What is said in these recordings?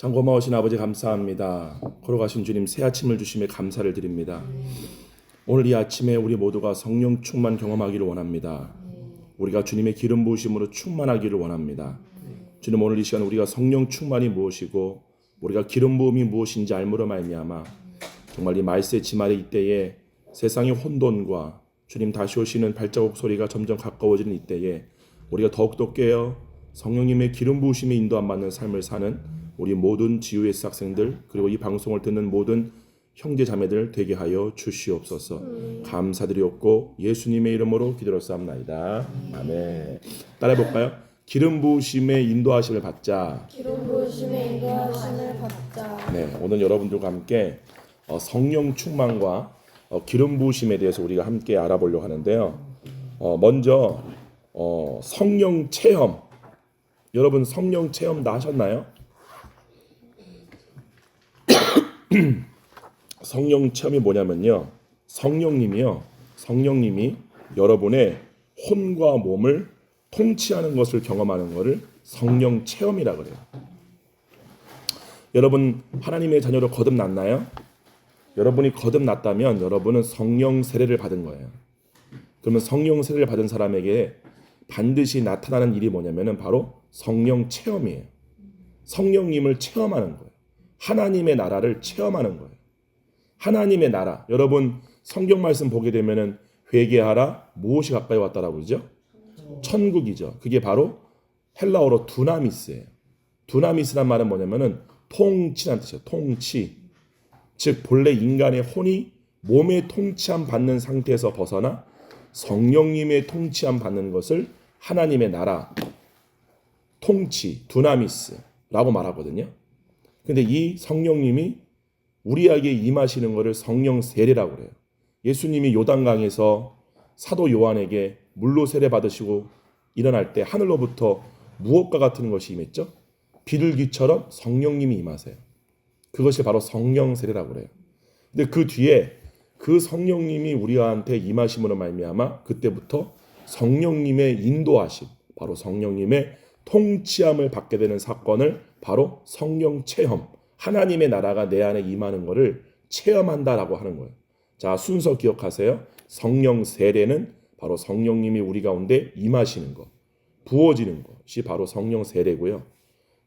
참 고마우신 아버지 감사합니다. 걸어가신 주님 새 아침을 주심에 감사를 드립니다. 오늘 이 아침에 우리 모두가 성령 충만 경험하기를 원합니다. 우리가 주님의 기름 부으심으로 충만하기를 원합니다. 주님, 오늘 이 시간 우리가 성령 충만이 무엇이고 우리가 기름 부음이 무엇인지 알므로 말미암아 정말 이 말세 지말의 이때에 세상의 혼돈과 주님 다시 오시는 발자국 소리가 점점 가까워지는 이때에 우리가 더욱더 깨어 성령님의 기름 부으심에 인도함 받는 삶을 사는 우리 모든 GUS 학생들, 그리고 이 방송을 듣는 모든 형제 자매들 되게 하여 주시옵소서. 감사드리옵고 예수님의 이름으로 기도하옵나이다. 아멘. 따라해볼까요? 기름 부으심의 인도하심을 받자. 기름 부으심의 인도하심을 받자. 네, 오늘 여러분들과 함께 성령 충만과 기름 부으심에 대해서 우리가 함께 알아보려고 하는데요. 먼저 성령 체험. 여러분 성령 체험 다 하셨나요? 성령 체험이 뭐냐면요, 성령님이 여러분의 혼과 몸을 통치하는 것을 경험하는 것을 성령 체험이라 그래요. 여러분 하나님의 자녀로 거듭났나요? 여러분이 거듭났다면 여러분은 성령 세례를 받은 거예요. 그러면 성령 세례를 받은 사람에게 반드시 나타나는 일이 뭐냐면은 바로 성령 체험이에요. 성령님을 체험하는 거예요. 하나님의 나라를 체험하는 거예요. 하나님의 나라. 여러분 성경 말씀 보게 되면은 회개하라, 무엇이 가까이 왔다라고 그러죠? 천국이죠. 그게 바로 헬라어로 두나미스예요. 두나미스란 말은 뭐냐면은 통치란 뜻이에요. 통치. 즉 본래 인간의 혼이 몸의 통치함 받는 상태에서 벗어나 성령님의 통치함 받는 것을 하나님의 나라, 통치, 두나미스라고 말하거든요. 근데 이 성령님이 우리에게 임하시는 것을 성령 세례라고 그래요. 예수님이 요단강에서 사도 요한에게 물로 세례 받으시고 일어날 때 하늘로부터 무엇과 같은 것이 임했죠? 비둘기처럼 성령님이 임하세요. 그것이 바로 성령 세례라고 그래요. 근데 그 뒤에 그 성령님이 우리한테 임하심으로 말미암아 그때부터 성령님의 인도하심, 바로 성령님의 통치함을 받게 되는 사건을 바로 성령 체험, 하나님의 나라가 내 안에 임하는 것을 체험한다라고 하는 거예요. 자, 순서 기억하세요. 성령 세례는 바로 성령님이 우리 가운데 임하시는 것, 부어지는 것이 바로 성령 세례고요.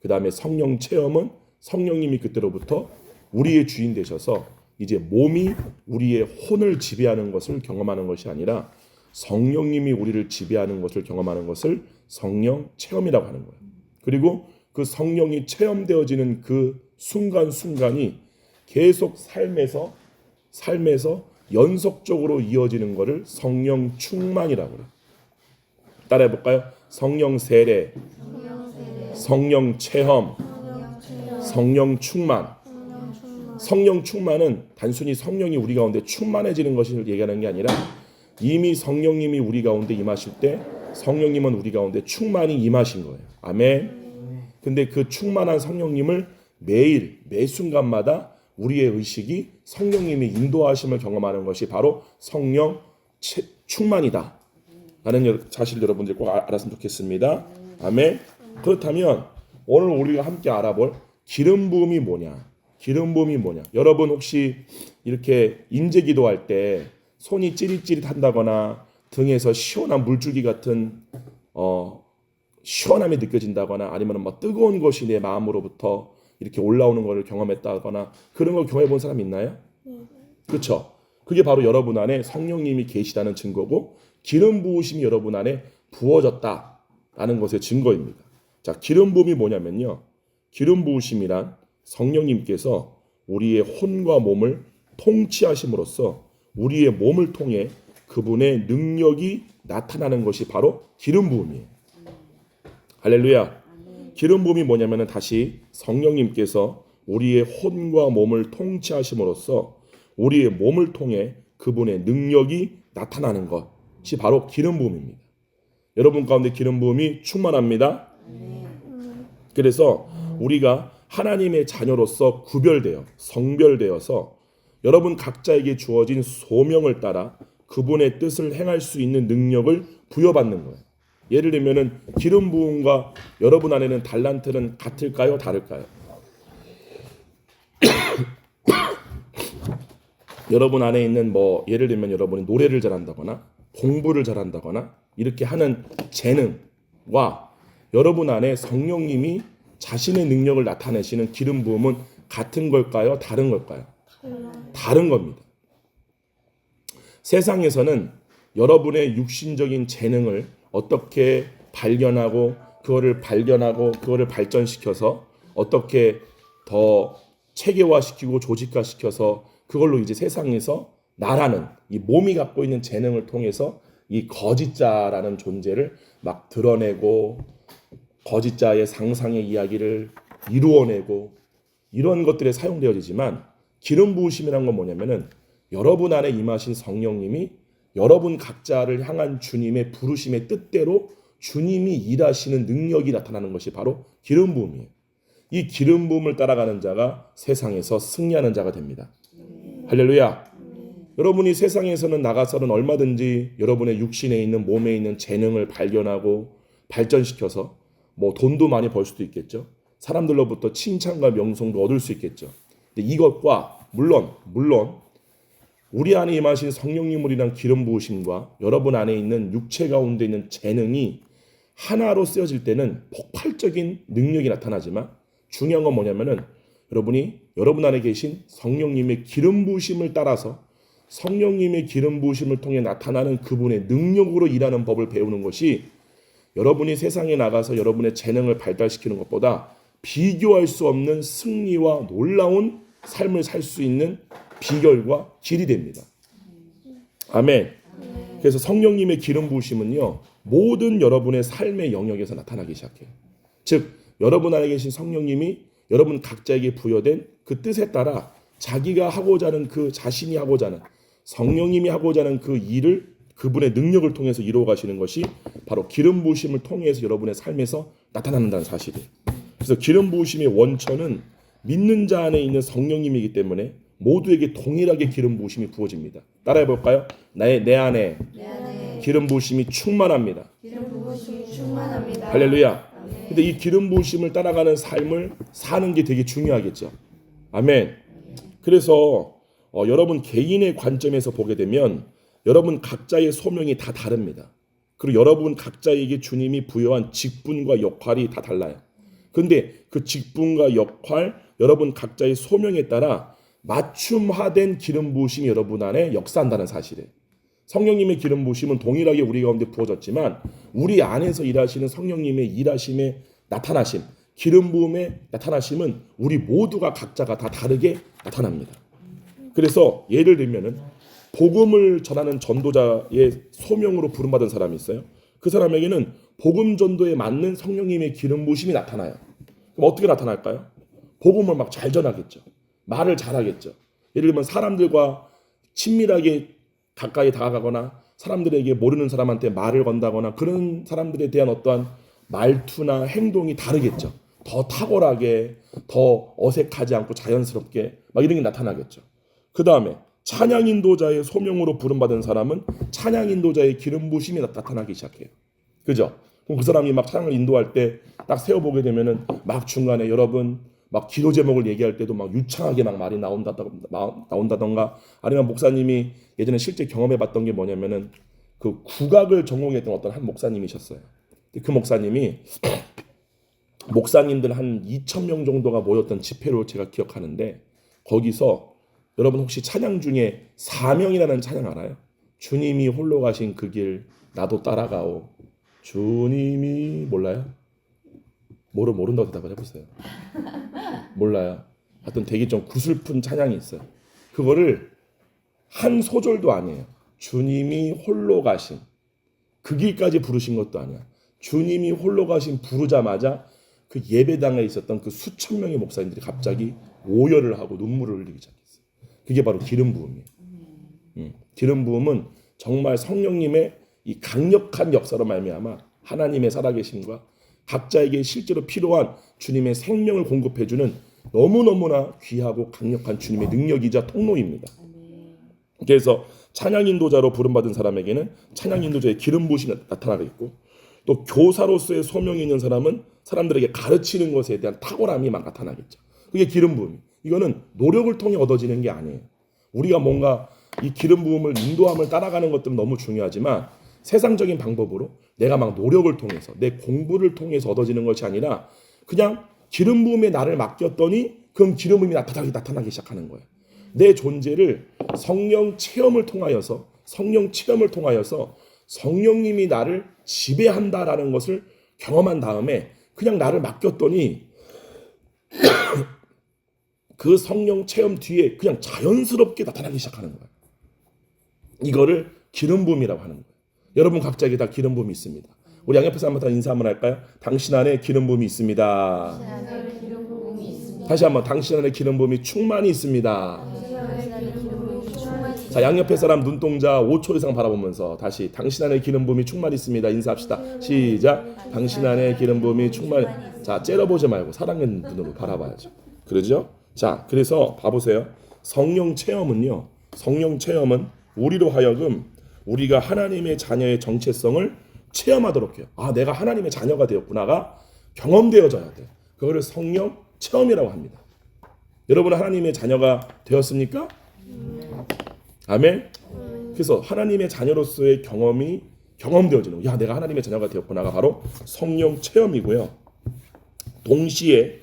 그 다음에 성령 체험은 성령님이 그때로부터 우리의 주인 되셔서 이제 몸이 우리의 혼을 지배하는 것을 경험하는 것이 아니라 성령님이 우리를 지배하는 것을 경험하는 것을 성령 체험이라고 하는 거예요. 그리고 그 성령이 체험되어지는 그 순간순간이 계속 삶에서 연속적으로 이어지는 것을 성령 충만이라고 그래요. 따라해 볼까요? 성령 세례, 성령 체험, 성령 충만. 성령 충만은 단순히 성령이 우리 가운데 충만해지는 것을 얘기하는 게 아니라 이미 성령님이 우리 가운데 임하실 때 성령님은 우리 가운데 충만히 임하신 거예요. 아멘. 근데 그 충만한 성령님을 매일 매 순간마다 우리의 의식이 성령님이 인도하심을 경험하는 것이 바로 성령 충만이다 라는 사실 여러분들 꼭 알았으면 좋겠습니다. 아멘. 그렇다면 오늘 우리가 함께 알아볼 기름 부음이 뭐냐? 기름 부음이 뭐냐? 여러분 혹시 이렇게 임재 기도할 때 손이 찌릿찌릿한다거나 등에서 시원한 물줄기 같은 시원함이 느껴진다거나 아니면 뭐 뜨거운 것이 내 마음으로부터 이렇게 올라오는 것을 경험했다거나 그런 걸 경험해 본 사람 있나요? 그렇죠? 그게 바로 여러분 안에 성령님이 계시다는 증거고 기름 부으심이 여러분 안에 부어졌다라는 것의 증거입니다. 자, 기름 부음이 뭐냐면요, 기름 부으심이란 성령님께서 우리의 혼과 몸을 통치하심으로써 우리의 몸을 통해 그분의 능력이 나타나는 것이 바로 기름 부음이에요. 할렐루야. 기름 부음이 뭐냐면은 다시 성령님께서 우리의 혼과 몸을 통치하심으로써 우리의 몸을 통해 그분의 능력이 나타나는 것이 바로 기름 부음입니다. 여러분 가운데 기름 부음이 충만합니다. 그래서 우리가 하나님의 자녀로서 구별되어 성별되어서 여러분 각자에게 주어진 소명을 따라 그분의 뜻을 행할 수 있는 능력을 부여받는 거예요. 예를 들면은 기름 부음과 여러분 안에는 달란트는 같을까요? 다를까요? 여러분 안에 있는 뭐 예를 들면 여러분이 노래를 잘한다거나 공부를 잘한다거나 이렇게 하는 재능과 여러분 안에 성령님이 자신의 능력을 나타내시는 기름 부음은 같은 걸까요? 다른 걸까요? 다른 겁니다. 세상에서는 여러분의 육신적인 재능을 어떻게 발견하고 그거를 발전시켜서 어떻게 더 체계화시키고 조직화시켜서 그걸로 이제 세상에서 나라는 이 몸이 갖고 있는 재능을 통해서 이 거짓자라는 존재를 막 드러내고 거짓자의 상상의 이야기를 이루어내고 이런 것들에 사용되어지지만 기름 부으심이란 건 뭐냐면은 여러분 안에 임하신 성령님이 여러분 각자를 향한 주님의 부르심의 뜻대로 주님이 일하시는 능력이 나타나는 것이 바로 기름 부음이에요. 이 기름 부음을 따라가는 자가 세상에서 승리하는 자가 됩니다. 할렐루야. 여러분이 세상에서는 나가서는 얼마든지 여러분의 육신에 있는 몸에 있는 재능을 발견하고 발전시켜서 뭐 돈도 많이 벌 수도 있겠죠. 사람들로부터 칭찬과 명성도 얻을 수 있겠죠. 근데 이것과 물론 우리 안에 임하신 성령님을 인한 기름 부으심과 여러분 안에 있는 육체 가운데 있는 재능이 하나로 쓰여질 때는 폭발적인 능력이 나타나지만 중요한 건 뭐냐면은 여러분이 여러분 안에 계신 성령님의 기름 부으심을 따라서 성령님의 기름 부으심을 통해 나타나는 그분의 능력으로 일하는 법을 배우는 것이 여러분이 세상에 나가서 여러분의 재능을 발달시키는 것보다 비교할 수 없는 승리와 놀라운 삶을 살 수 있는 비결과 길이 됩니다. 아멘. 그래서 성령님의 기름 부으심은요, 모든 여러분의 삶의 영역에서 나타나기 시작해요. 즉 여러분 안에 계신 성령님이 여러분 각자에게 부여된 그 뜻에 따라 자기가 하고자 하는 그 자신이 하고자 하는 성령님이 하고자 하는 그 일을 그분의 능력을 통해서 이루어 가시는 것이 바로 기름 부으심을 통해서 여러분의 삶에서 나타난다는 사실이에요. 그래서 기름 부으심의 원천은 믿는 자 안에 있는 성령님이기 때문에 모두에게 동일하게 기름 부으심이 부어집니다. 따라해 볼까요? 내 안에 기름 부으심이 충만합니다. 기름 부으심이 충만합니다. 할렐루야. 근데 이 기름 부으심을 따라가는 삶을 사는 게 되게 중요하겠죠. 아멘. 그래서 여러분 개인의 관점에서 보게 되면 여러분 각자의 소명이 다 다릅니다. 그리고 여러분 각자에게 주님이 부여한 직분과 역할이 다 달라요. 근데 그 직분과 역할, 여러분 각자의 소명에 따라 맞춤화된 기름 부으심이 여러분 안에 역사한다는 사실이에요. 성령님의 기름 부으심은 동일하게 우리 가운데 부어졌지만 우리 안에서 일하시는 성령님의 일하심의 나타나심, 기름 부음의 나타나심은 우리 모두가 각자가 다 다르게 나타납니다. 그래서 예를 들면은 복음을 전하는 전도자의 소명으로 부름받은 사람이 있어요. 그 사람에게는 복음 전도에 맞는 성령님의 기름 부으심이 나타나요. 그럼 어떻게 나타날까요? 복음을 막 잘 전하겠죠. 말을 잘하겠죠. 예를 들면 사람들과 친밀하게 가까이 다가가거나 사람들에게 모르는 사람한테 말을 건다거나 그런 사람들에 대한 어떠한 말투나 행동이 다르겠죠. 더 탁월하게, 더 어색하지 않고 자연스럽게 막 이런 게 나타나겠죠. 그 다음에 찬양 인도자의 소명으로 부름받은 사람은 찬양 인도자의 기름 부으심이 나타나기 시작해요. 그죠? 그럼 그 사람이 막 찬양을 인도할 때 딱 세워보게 되면은 막 중간에 여러분 막 기도 제목을 얘기할 때도 막 유창하게 막 말이 나온다던가 아니면 목사님이 예전에 실제 경험해봤던 게 뭐냐면은 그 국악을 전공했던 어떤 한 목사님이셨어요. 그 목사님이 목사님들 한 2,000명 정도가 모였던 집회로 제가 기억하는데 거기서 여러분 혹시 찬양 중에 사명이라는 찬양 알아요? 주님이 홀로 가신 그 길 나도 따라가오. 주님이 몰라요? 모른다고 대답을 해보세요. 몰라요. 하여튼 되게 좀 구슬픈 찬양이 있어요. 그거를 한 소절도 아니에요. 주님이 홀로 가신 그 길까지 부르신 것도 아니야. 주님이 홀로 가신 부르자마자 그 예배당에 있었던 그 수천 명의 목사님들이 갑자기 오열을 하고 눈물을 흘리기 시작했어요. 그게 바로 기름 부음이에요. 기름 부음은 정말 성령님의 이 강력한 역사로 말미암아 하나님의 살아계심과 각자에게 실제로 필요한 주님의 생명을 공급해주는 너무너무나 귀하고 강력한 주님의 능력이자 통로입니다. 그래서 찬양 인도자로 부름받은 사람에게는 찬양 인도자의 기름 부으심이 나타나겠고 또 교사로서의 소명이 있는 사람은 사람들에게 가르치는 것에 대한 탁월함이 막 나타나겠죠. 그게 기름 부음. 이거는 노력을 통해 얻어지는 게 아니에요. 우리가 뭔가 이 기름 부음을 인도함을 따라가는 것들은 너무 중요하지만 세상적인 방법으로 내가 막 노력을 통해서 내 공부를 통해서 얻어지는 것이 아니라 그냥 기름 부음에 나를 맡겼더니 그럼 기름 부음이 나타나기 시작하는 거예요. 내 존재를 성령 체험을 통하여서 성령님이 나를 지배한다라는 것을 경험한 다음에 그냥 나를 맡겼더니 그 성령 체험 뒤에 그냥 자연스럽게 나타나기 시작하는 거예요. 이거를 기름 부음이라고 하는 거예요. 여러분 각자에게 다 기름 부음이 있습니다. 우리 양옆에 사람한테 인사 한번 할까요? 당신 안에 기름 부음이 있습니다. 다시 한번 당신 안에 기름 부음이 충만히 있습니다. 자, 양옆에 사람 눈동자 5초 이상 바라보면서 다시 당신 안에 기름 부음이 충만히 있습니다. 인사합시다. 시작. 당신 안에 기름 부음이 충만히. 자, 째려보지 말고 사랑하는 눈으로 바라봐야죠. 그러죠? 자, 그래서 봐보세요. 성령 체험은 우리로 하여금 우리가 하나님의 자녀의 정체성을 체험하도록 해요. 아, 내가 하나님의 자녀가 되었구나가 경험되어져야 돼. 그거를 성령 체험이라고 합니다. 여러분 하나님의 자녀가 되었습니까? 아멘. 그래서 하나님의 자녀로서의 경험되어지는 거. 야, 내가 하나님의 자녀가 되었구나가 바로 성령 체험이고요. 동시에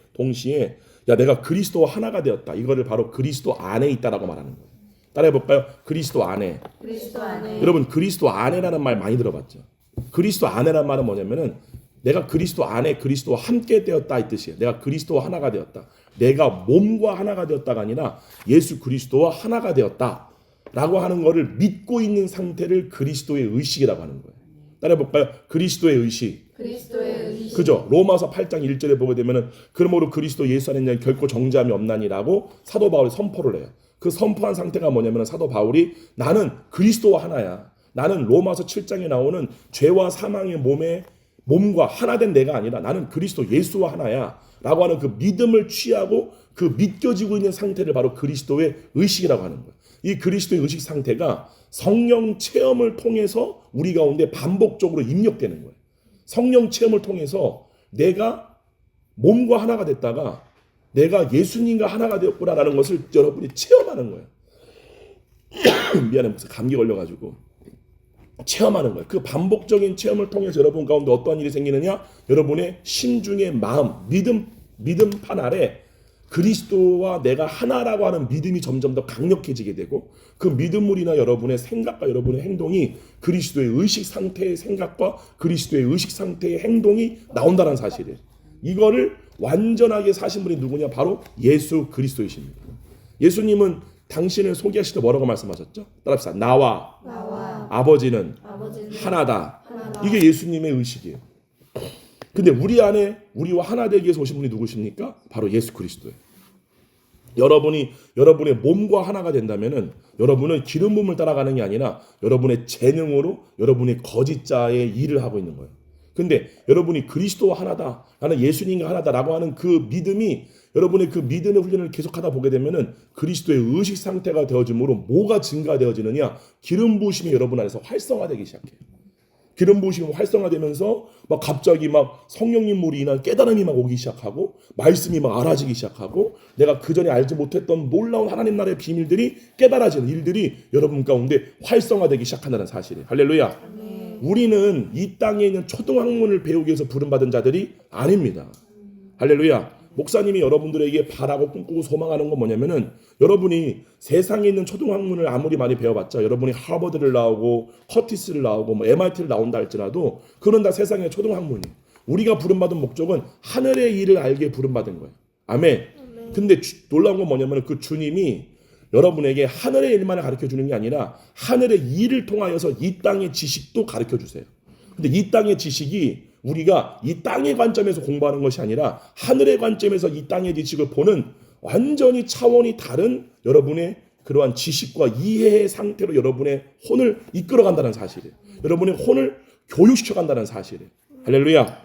야, 내가 그리스도와 하나가 되었다. 이거를 바로 그리스도 안에 있다라고 말하는 거예요. 따라해 볼까요? 그리스도 안에. 여러분 그리스도 안에라는 말 많이 들어봤죠? 그리스도 안에라는 말은 뭐냐면은 내가 그리스도 안에 그리스도와 함께 되었다 이 뜻이에요. 내가 그리스도와 하나가 되었다. 내가 몸과 하나가 되었다가 아니라 예수 그리스도와 하나가 되었다라고 하는 것을 믿고 있는 상태를 그리스도의 의식이라고 하는 거예요. 따라해 볼까요? 그리스도의 의식. 그죠? 로마서 8장 1절에 보게 되면은 그러므로 그리스도 예수 안에 결코 정죄함이 없나니라고 사도 바울이 선포를 해요. 그 선포한 상태가 뭐냐면 사도 바울이 나는 그리스도와 하나야. 나는 로마서 7장에 나오는 죄와 사망의 몸과 하나 된 내가 아니라 나는 그리스도 예수와 하나야 라고 하는 그 믿음을 취하고 그 믿겨지고 있는 상태를 바로 그리스도의 의식이라고 하는 거예요. 이 그리스도의 의식 상태가 성령 체험을 통해서 우리 가운데 반복적으로 입력되는 거예요. 성령 체험을 통해서 내가 몸과 하나가 됐다가 내가 예수님과 하나가 되었구나라는 것을 여러분이 체험하는 거예요. 미안해, 무슨 감기 걸려가지고 체험하는 거예요. 그 반복적인 체험을 통해서 여러분 가운데 어떠한 일이 생기느냐? 여러분의 심중의 마음, 믿음판 아래 그리스도와 내가 하나라고 하는 믿음이 점점 더 강력해지게 되고 그 믿음으로 인한 여러분의 생각과 여러분의 행동이 그리스도의 의식 상태의 생각과 그리스도의 의식 상태의 행동이 나온다는 사실이에요. 이거를 완전하게 사신 분이 누구냐? 바로 예수 그리스도이십니다. 예수님은 당신을 소개하실 때 뭐라고 말씀하셨죠? 따라합시다. 나와 아버지는 하나다. 이게 예수님의 의식이에요. 근데 우리 안에 우리와 하나 되기 위해서 오신 분이 누구십니까? 바로 예수 그리스도예요. 여러분의 몸과 하나가 된다면은 여러분은 기름 부음을 따라가는 게 아니라 여러분의 재능으로 여러분의 거짓자의 일을 하고 있는 거예요. 근데 여러분이 그리스도와 하나다, 나는 예수님과 하나다라고 하는 그 믿음이 여러분의 그 믿음의 훈련을 계속하다 보게 되면은 그리스도의 의식 상태가 되어짐으로 뭐가 증가되어지느냐? 기름 부으심이 여러분 안에서 활성화되기 시작해요. 기름 부으심이 활성화되면서 막 갑자기 막 성령님으로 인한 깨달음이 막 오기 시작하고 말씀이 막 알아지기 시작하고 내가 그전에 알지 못했던 놀라운 하나님 나라의 비밀들이 깨달아지는 일들이 여러분 가운데 활성화되기 시작한다는 사실이에요. 할렐루야. 우리는 이 땅에 있는 초등학문을 배우기 위해서 부름받은 자들이 아닙니다. 할렐루야. 목사님이 여러분들에게 바라고 꿈꾸고 소망하는 건 뭐냐면은 여러분이 세상에 있는 초등학문을 아무리 많이 배워봤자 여러분이 하버드를 나오고 커티스를 나오고 뭐 MIT를 나온다 할지라도 그건 다 세상의 초등학문이에요. 우리가 부름받은 목적은 하늘의 일을 알게 부름받은 거예요. 아멘. 근데 놀라운 건 뭐냐면 그 주님이 여러분에게 하늘의 일만을 가르쳐주는 게 아니라 하늘의 일을 통하여서 이 땅의 지식도 가르쳐주세요. 근데 이 땅의 지식이 우리가 이 땅의 관점에서 공부하는 것이 아니라 하늘의 관점에서 이 땅의 지식을 보는 완전히 차원이 다른 여러분의 그러한 지식과 이해의 상태로 여러분의 혼을 이끌어간다는 사실이에요. 여러분의 혼을 교육시켜간다는 사실이에요. 할렐루야.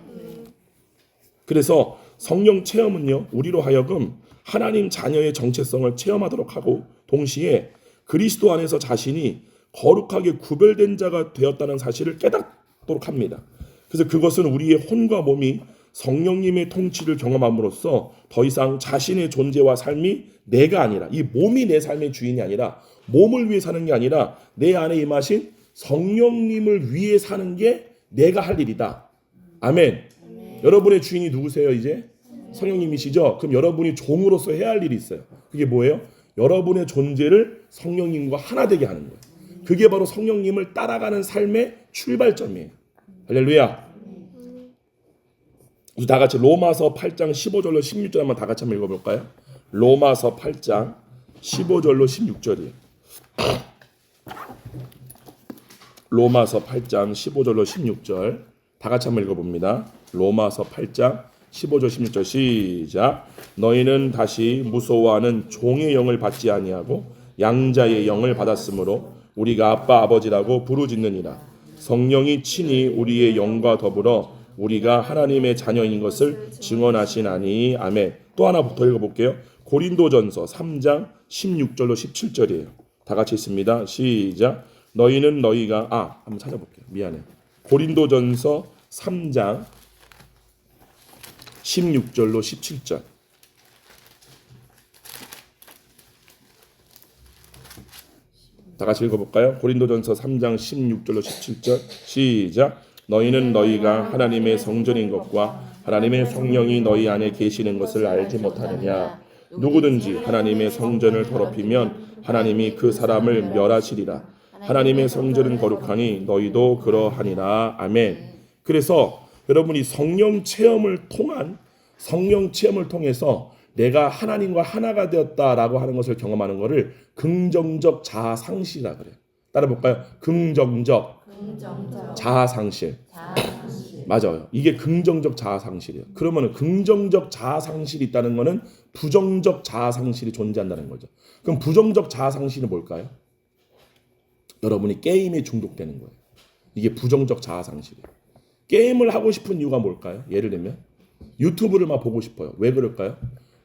그래서 성령 체험은요, 우리로 하여금 하나님 자녀의 정체성을 체험하도록 하고 동시에 그리스도 안에서 자신이 거룩하게 구별된 자가 되었다는 사실을 깨닫도록 합니다. 그래서 그것은 우리의 혼과 몸이 성령님의 통치를 경험함으로써 더 이상 자신의 존재와 삶이 내가 아니라, 이 몸이 내 삶의 주인이 아니라, 몸을 위해 사는 게 아니라 내 안에 임하신 성령님을 위해 사는 게 내가 할 일이다. 아멘. 여러분의 주인이 누구세요? 이제 성령님이시죠? 그럼 여러분이 종으로서 해야 할 일이 있어요. 그게 뭐예요? 여러분의 존재를 성령님과 하나 되게 하는 거예요. 그게 바로 성령님을 따라가는 삶의 출발점이에요. 할렐루야. 다 같이 로마서 8장 15절로 16절 한번 다 같이 한번 읽어볼까요? 로마서 8장 15절로 16절이에요. 로마서 8장 15절로 16절 다 같이 한번 읽어봅니다. 로마서 8장 15절 16절 시작. 너희는 다시 무서워하는 종의 영을 받지 아니하고 양자의 영을 받았으므로 우리가 아빠 아버지라고 부르짖느니라. 성령이 친히 우리의 영과 더불어 우리가 하나님의 자녀인 것을 증언하시나니. 아멘. 또 하나 더 읽어볼게요. 고린도전서 3장 16절로 17절이에요. 다 같이 있습니다. 시작. 너희는 너희가 한번 찾아볼게요. 미안해. 고린도전서 3장 16절로 17절. 다 같이 읽어볼까요? 고린도전서 3장 16절로 17절 시작. 너희는 너희가 하나님의 성전인 것과 하나님의 성령이 너희 안에 계시는 것을 알지 못하느냐. 누구든지 하나님의 성전을 더럽히면 하나님이 그 사람을 멸하시리라. 하나님의 성전은 거룩하니 너희도 그러하니라. 아멘. 그래서 여러분이 성령 체험을 통해서 내가 하나님과 하나가 되었다라고 하는 것을 경험하는 것을 긍정적 자아상실이라 그래요. 따라볼까요? 긍정적 자아상실. 맞아요. 이게 긍정적 자아상실이에요. 그러면 긍정적 자아상실이 있다는 것은 부정적 자아상실이 존재한다는 거죠. 그럼 부정적 자아상실은 뭘까요? 여러분이 게임에 중독되는 거예요. 이게 부정적 자아상실이에요. 게임을 하고 싶은 이유가 뭘까요? 예를 들면 유튜브를 막 보고 싶어요. 왜 그럴까요?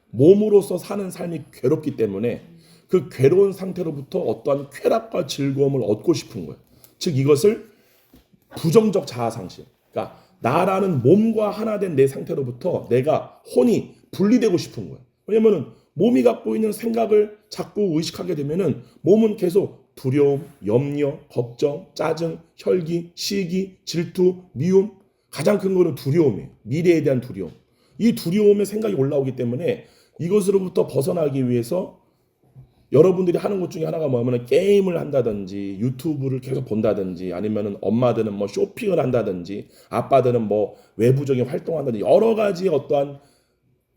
몸으로서 사는 삶이 괴롭기 때문에 그 괴로운 상태로부터 어떠한 쾌락과 즐거움을 얻고 싶은 거예요. 즉 이것을 부정적 자아상실. 그러니까 나라는 몸과 하나 된 내 상태로부터 내가 혼이 분리되고 싶은 거예요. 왜냐면은 몸이 갖고 있는 생각을 자꾸 의식하게 되면은 몸은 계속 두려움, 염려, 걱정, 짜증, 혈기, 시기, 질투, 미움, 가장 큰 거는 두려움이에요. 미래에 대한 두려움. 이 두려움의 생각이 올라오기 때문에 이것으로부터 벗어나기 위해서 여러분들이 하는 것 중에 하나가 뭐냐면 게임을 한다든지 유튜브를 계속 본다든지 아니면은 엄마들은 뭐 쇼핑을 한다든지 아빠들은 뭐 외부적인 활동한다든지 여러 가지 어떠한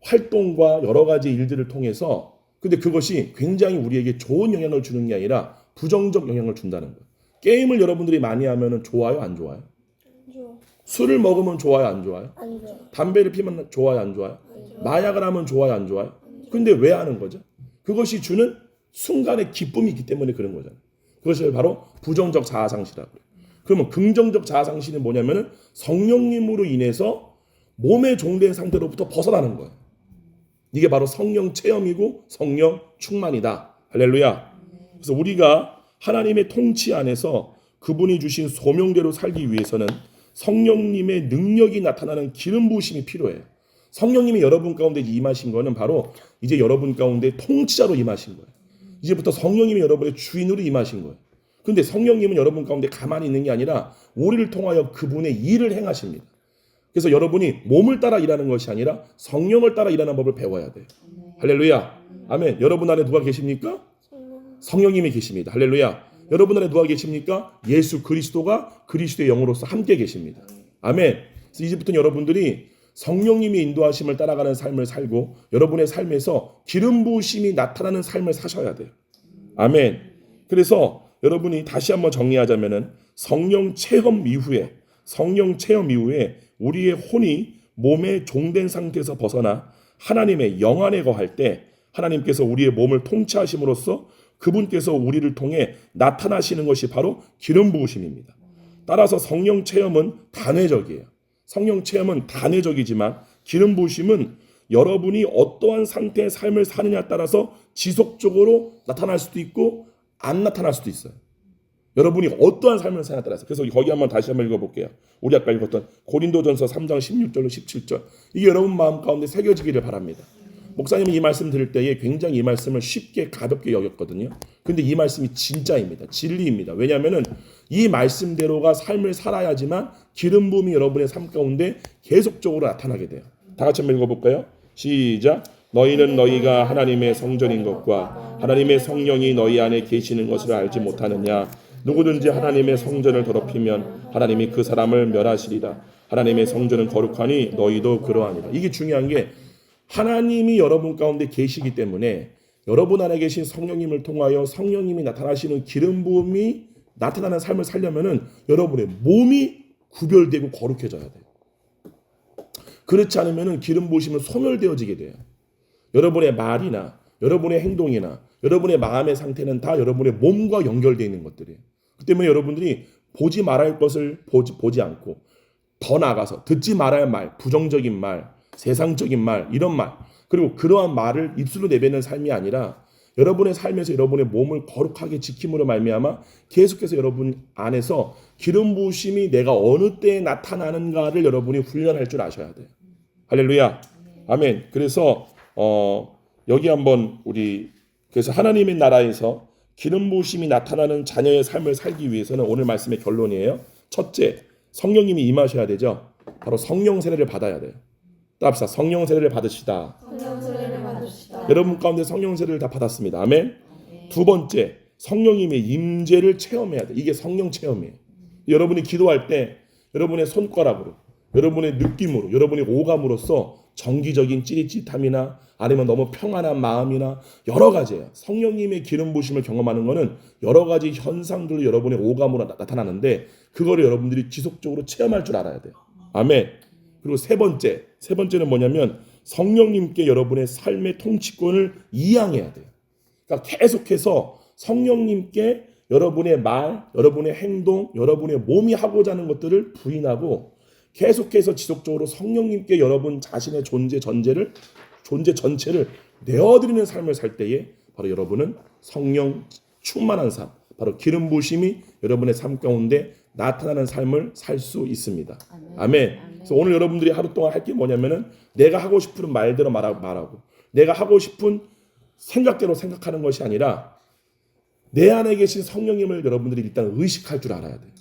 활동과 여러 가지 일들을 통해서 근데 그것이 굉장히 우리에게 좋은 영향을 주는 게 아니라 부정적 영향을 준다는 거예요. 게임을 여러분들이 많이 하면은 좋아요, 안 좋아요? 안 좋아. 술을 먹으면 좋아요, 안 좋아요? 안 좋아. 담배를 피면 좋아요, 안 좋아요? 안 좋아. 마약을 하면 좋아요, 안 좋아요? 근데 왜 하는 거죠? 그것이 주는 순간의 기쁨이 있기 때문에 그런 거잖아요. 그것을 바로 부정적 자아상실이라고 해요. 그러면 긍정적 자아상실은 뭐냐면은 성령님으로 인해서 몸의 종된 상태로부터 벗어나는 거예요. 이게 바로 성령 체험이고 성령 충만이다. 할렐루야. 그래서 우리가 하나님의 통치 안에서 그분이 주신 소명대로 살기 위해서는 성령님의 능력이 나타나는 기름 부으심이 필요해요. 성령님이 여러분 가운데 임하신 거는 바로 이제 여러분 가운데 통치자로 임하신 거예요. 이제부터 성령님이 여러분의 주인으로 임하신 거예요. 그런데 성령님은 여러분 가운데 가만히 있는 게 아니라 우리를 통하여 그분의 일을 행하십니다. 그래서 여러분이 몸을 따라 일하는 것이 아니라 성령을 따라 일하는 법을 배워야 돼요. 할렐루야. 아멘. 여러분 안에 누가 계십니까? 성령님이 계십니다. 할렐루야. 여러분 안에 누가 계십니까? 예수 그리스도가 그리스도의 영으로서 함께 계십니다. 아멘. 그래서 이제부터는 여러분들이 성령님의 인도하심을 따라가는 삶을 살고 여러분의 삶에서 기름 부으심이 나타나는 삶을 사셔야 돼요. 아멘. 그래서 여러분이 다시 한번 정리하자면은 성령 체험 이후에 우리의 혼이 몸의 종된 상태에서 벗어나 하나님의 영 안에 거할 때 하나님께서 우리의 몸을 통치하심으로써 그분께서 우리를 통해 나타나시는 것이 바로 기름 부으심입니다. 따라서 성령 체험은 단회적이에요. 성령 체험은 단회적이지만 기름 부으심은 여러분이 어떠한 상태의 삶을 사느냐에 따라서 지속적으로 나타날 수도 있고 안 나타날 수도 있어요. 여러분이 어떠한 삶을 사냐에 따라서. 그래서 거기 한번 다시 한번 읽어볼게요. 우리 아까 읽었던 고린도전서 3장 16절로 17절. 이게 여러분 마음 가운데 새겨지기를 바랍니다. 목사님이 이 말씀 들을 때에 굉장히 이 말씀을 쉽게 가볍게 여겼거든요. 근데 이 말씀이 진짜입니다. 진리입니다. 왜냐하면 이 말씀대로가 삶을 살아야지만 기름 부음이 여러분의 삶 가운데 계속적으로 나타나게 돼요. 다 같이 한번 읽어볼까요? 시작. 너희는 너희가 하나님의 성전인 것과 하나님의 성령이 너희 안에 계시는 것을 알지 못하느냐. 누구든지 하나님의 성전을 더럽히면 하나님이 그 사람을 멸하시리라. 하나님의 성전은 거룩하니 너희도 그러하니라. 이게 중요한 게 하나님이 여러분 가운데 계시기 때문에 여러분 안에 계신 성령님을 통하여 성령님이 나타나시는 기름 부음이 나타나는 삶을 살려면은 여러분의 몸이 구별되고 거룩해져야 돼요. 그렇지 않으면은 기름 부으시면 소멸되어지게 돼요. 여러분의 말이나 여러분의 행동이나 여러분의 마음의 상태는 다 여러분의 몸과 연결되어 있는 것들이에요. 그 때문에 여러분들이 보지 말아야 할 것을 보지 않고 더 나아가서 듣지 말아야 할 말, 부정적인 말, 세상적인 말, 이런 말, 그리고 그러한 말을 입술로 내뱉는 삶이 아니라 여러분의 삶에서 여러분의 몸을 거룩하게 지킴으로 말미암아 계속해서 여러분 안에서 기름 부으심이 내가 어느 때에 나타나는가를 여러분이 훈련할 줄 아셔야 돼요. 할렐루야. 아멘. 그래서 여기 한번 그래서 하나님의 나라에서 기름 부으심이 나타나는 자녀의 삶을 살기 위해서는 오늘 말씀의 결론이에요. 첫째, 성령님이 임하셔야 되죠. 바로 성령 세례를 받아야 돼요. 따라합시다. 성령 세례를 받으시다. 성령 세례를 받으시다. 여러분 가운데 성령 세례를 다 받았습니다. 아멘. 두 번째, 성령님의 임재를 체험해야 돼. 이게 성령 체험이에요. 여러분이 기도할 때 여러분의 손가락으로, 여러분의 느낌으로, 여러분의 오감으로써 정기적인 찌릿찌릿함이나 아니면 너무 평안한 마음이나 여러 가지예요. 성령님의 기름 부으심을 경험하는 것은 여러 가지 현상들로 여러분의 오감으로 나타나는데 그거를 여러분들이 지속적으로 체험할 줄 알아야 돼요. 아멘. 그리고 세 번째는 뭐냐면 성령님께 여러분의 삶의 통치권을 이양해야 돼요. 그러니까 계속해서 성령님께 여러분의 말, 여러분의 행동, 여러분의 몸이 하고자 하는 것들을 부인하고 계속해서 지속적으로 성령님께 여러분 자신의 존재 전체를 내어드리는 삶을 살 때에 바로 여러분은 성령 충만한 삶, 바로 기름 부으심이 여러분의 삶 가운데 나타나는 삶을 살 수 있습니다. 아멘. 그래서 오늘 여러분들이 하루 동안 할 게 뭐냐면은 내가 하고 싶은 말대로 말하고 내가 하고 싶은 생각대로 생각하는 것이 아니라 내 안에 계신 성령님을 여러분들이 일단 의식할 줄 알아야 돼요.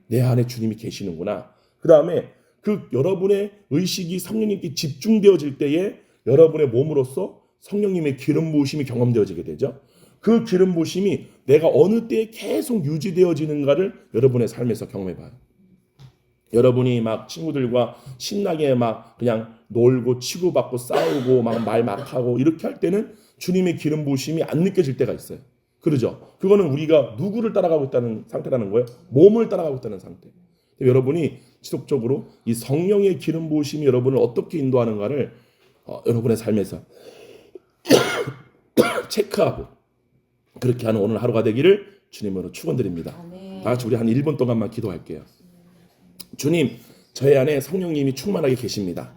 내 안에 주님이 계시는구나. 그 다음에 그 여러분의 의식이 성령님께 집중되어질 때에 여러분의 몸으로서 성령님의 기름 부으심이 경험되어지게 되죠. 그 기름 부으심이 내가 어느 때에 계속 유지되어지는가를 여러분의 삶에서 경험해봐요. 여러분이 막 친구들과 신나게 막 그냥 놀고 치고받고 싸우고 막 말 막 하고 이렇게 할 때는 주님의 기름 부으심이 안 느껴질 때가 있어요. 그러죠? 그거는 우리가 누구를 따라가고 있다는 상태라는 거예요. 몸을 따라가고 있다는 상태. 여러분이 지속적으로 이 성령의 기름 부으심이 여러분을 어떻게 인도하는가를 여러분의 삶에서 체크하고 그렇게 하는 오늘 하루가 되기를 주님으로 축원드립니다. 다 같이 우리 한 1분 동안만 기도할게요. 주님, 저의 안에 성령님이 충만하게 계십니다.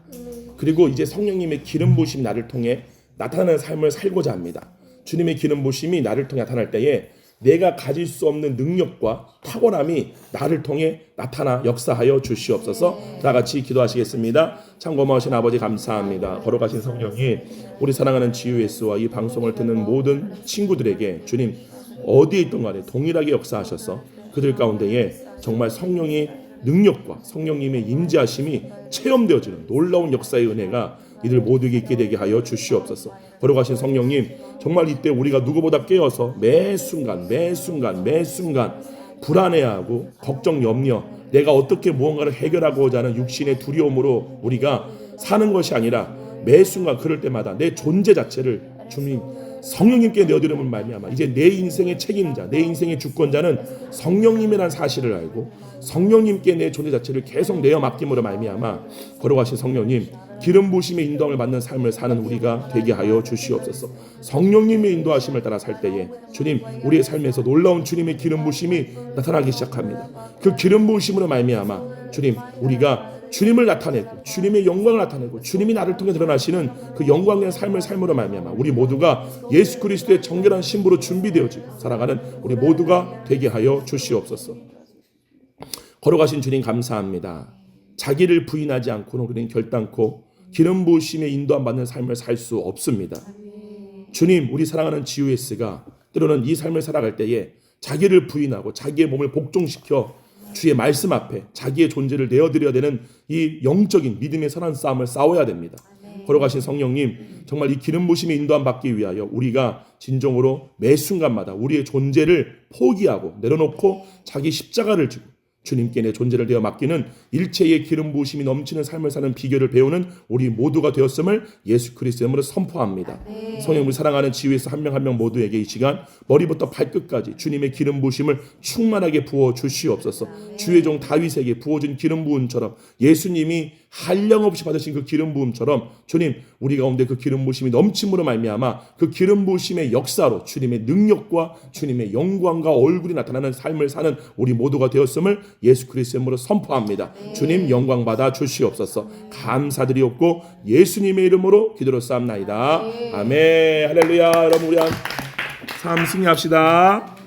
그리고 이제 성령님의 기름 부으심이 나를 통해 나타나는 삶을 살고자 합니다. 주님의 기름 부으심이 나를 통해 나타날 때에 내가 가질 수 없는 능력과 탁월함이 나를 통해 나타나 역사하여 주시옵소서. 다 같이 기도하시겠습니다. 참 고마우신 아버지 감사합니다. 걸어가신 성령이 우리 사랑하는 GUS와 이 방송을 듣는 모든 친구들에게 주님 어디에 있던 간에 동일하게 역사하셔서 그들 가운데에 정말 성령의 능력과 성령님의 임재하심이 체험되어지는 놀라운 역사의 은혜가 이들 모두에게 있게 되게 하여 주시옵소서. 걸어가신 성령님, 정말 이때 우리가 누구보다 깨어서 매 순간 불안해하고 걱정, 염려, 내가 어떻게 무언가를 해결하고자 하는 육신의 두려움으로 우리가 사는 것이 아니라 매 순간 그럴 때마다 내 존재 자체를 주님 성령님께 내어드리는 말미암아 이제 내 인생의 책임자, 내 인생의 주권자는 성령님이라는 사실을 알고 성령님께 내 존재 자체를 계속 내어 맡김으로 말미암아 걸어가신 성령님 기름 부으심의 인도함을 받는 삶을 사는 우리가 되게 하여 주시옵소서. 성령님의 인도하심을 따라 살 때에 주님 우리의 삶에서 놀라운 주님의 기름 부으심이 나타나기 시작합니다. 그 기름 부으심으로 말미암아 주님 우리가 주님을 나타내고 주님의 영광을 나타내고 주님이 나를 통해 드러나시는 그 영광의 삶을 삶으로 말미암아 우리 모두가 예수 그리스도의 정결한 신부로 준비되어지고 살아가는 우리 모두가 되게 하여 주시옵소서. 걸어가신 주님 감사합니다. 자기를 부인하지 않고는 우리는 결단코 기름 부으심에 인도함 받는 삶을 살 수 없습니다. 주님, 우리 사랑하는 GOS가 때로는 이 삶을 살아갈 때에 자기를 부인하고 자기의 몸을 복종시켜 주의 말씀 앞에 자기의 존재를 내어드려야 되는 이 영적인 믿음의 선한 싸움을 싸워야 됩니다. 걸어가신 성령님, 정말 이 기름 부으심에 인도함 받기 위하여 우리가 진정으로 매 순간마다 우리의 존재를 포기하고 내려놓고 자기 십자가를 지고 주님께 내 존재를 되어 맡기는 일체의 기름 부으심이 넘치는 삶을 사는 비결을 배우는 우리 모두가 되었음을 예수 그리스도의 이름으로 선포합니다. 성령, 우리 사랑하는 GOS 한 명 한 명 모두에게 이 시간 머리부터 발끝까지 주님의 기름 부으심을 충만하게 부어 주시옵소서. 주의 종 다윗에게 부어진 기름 부음처럼 예수님이 한량없이 받으신 그 기름 부음처럼 주님, 우리 가운데 그 기름 부으심이 넘침으로 말미암아 그 기름 부으심의 역사로 주님의 능력과 주님의 영광과 얼굴이 나타나는 삶을 사는 우리 모두가 되었음을 예수 그리스도의 이름으로 선포합니다. 주님, 영광 받아 주시옵소서. 감사드리옵고 예수님의 이름으로 기도로 싸움나이다. 아멘. 할렐루야. 여러분, 우리 한 삶 승리합시다.